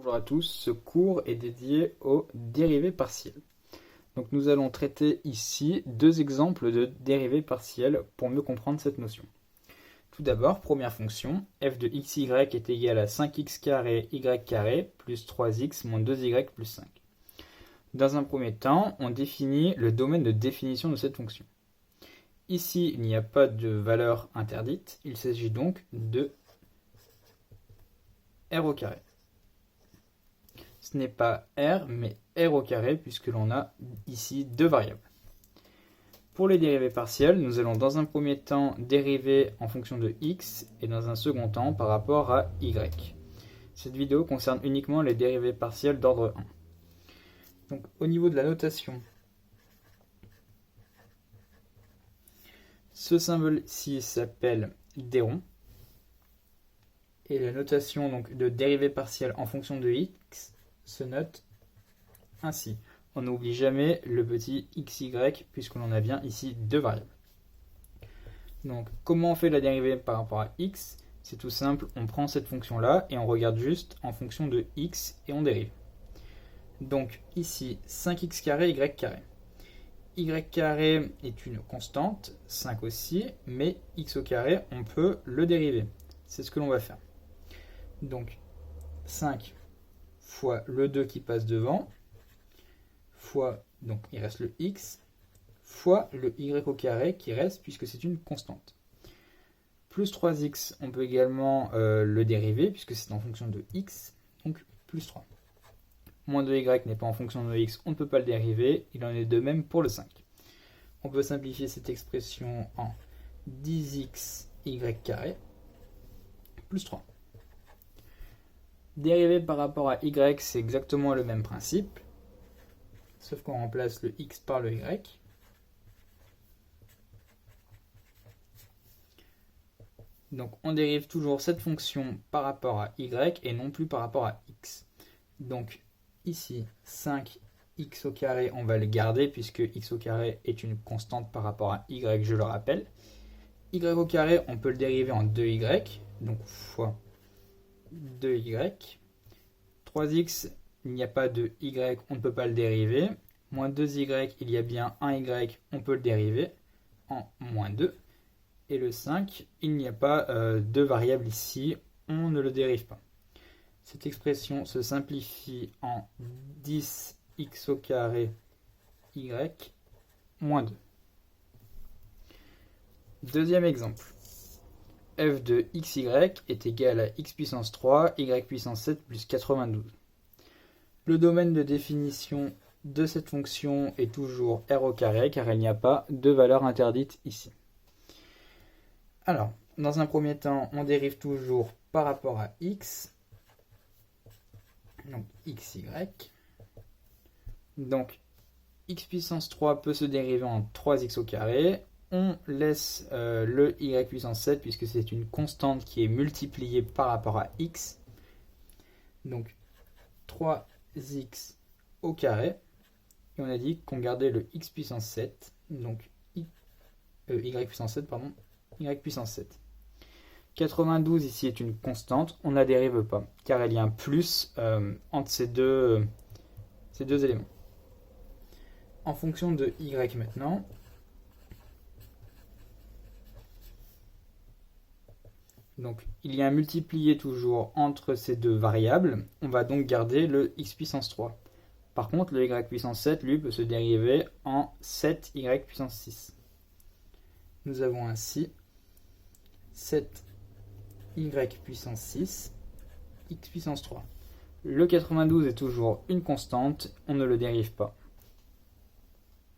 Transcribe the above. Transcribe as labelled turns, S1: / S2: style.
S1: Bonjour à tous, ce cours est dédié aux dérivées partielles. Donc nous allons traiter ici deux exemples de dérivées partielles pour mieux comprendre cette notion. Tout d'abord, première fonction, f de xy est égal à 5x carré y carré plus 3x moins 2y plus 5. Dans un premier temps, on définit le domaine de définition de cette fonction. Ici, il n'y a pas de valeur interdite, il s'agit donc de r au carré. Ce n'est pas r, mais r au carré, puisque l'on a ici deux variables. Pour les dérivées partielles, nous allons dans un premier temps dériver en fonction de x, et dans un second temps par rapport à y. Cette vidéo concerne uniquement les dérivées partielles d'ordre 1. Donc au niveau de la notation, ce symbole-ci s'appelle des ronds, et la notation donc, de dérivée partielle en fonction de x se note ainsi. On n'oublie jamais le petit xy puisque l'on a bien ici deux variables. Donc comment on fait la dérivée par rapport à x? C'est tout simple, on prend cette fonction là et on regarde juste en fonction de x et on dérive. Donc ici 5x carré y carré. Y carré est une constante, 5 aussi, mais x au carré on peut le dériver. C'est ce que l'on va faire. Donc 5 fois le 2 qui passe devant, fois, donc il reste le x, fois le y au carré qui reste puisque c'est une constante. Plus 3x, on peut également le dériver puisque c'est en fonction de x, donc plus 3. Moins 2y n'est pas en fonction de x, on ne peut pas le dériver, il en est de même pour le 5. On peut simplifier cette expression en 10x y carré plus 3. Dériver par rapport à y, c'est exactement le même principe, sauf qu'on remplace le x par le y. Donc on dérive toujours cette fonction par rapport à y et non plus par rapport à x. Donc ici, 5x au carré, on va le garder puisque x au carré est une constante par rapport à y, je le rappelle. Y au carré, on peut le dériver en 2y, donc fois 2y. 3x, il n'y a pas de y, on ne peut pas le dériver. Moins 2y, il y a bien un y, on peut le dériver en moins 2. Et le 5, il n'y a pas de variable ici, on ne le dérive pas. Cette expression se simplifie en 10x au carré y moins 2. Deuxième exemple. F de xy est égal à x puissance 3, y puissance 7 plus 92. Le domaine de définition de cette fonction est toujours r au carré car il n'y a pas de valeur interdite ici. Alors, dans un premier temps, on dérive toujours par rapport à x, donc xy. Donc, x puissance 3 peut se dériver en 3x au carré. On laisse le y puissance 7 puisque c'est une constante qui est multipliée par rapport à x. Donc 3x au carré. Et on a dit qu'on gardait le x puissance 7. Donc y puissance 7, pardon. Y puissance 7. 92 ici est une constante. On ne la dérive pas car il y a un plus entre ces deux éléments. En fonction de y maintenant. Donc, il y a un multiplié toujours entre ces deux variables. On va donc garder le x puissance 3. Par contre, le y puissance 7, lui, peut se dériver en 7y puissance 6. Nous avons ainsi 7y puissance 6, x puissance 3. Le 92 est toujours une constante, on ne le dérive pas.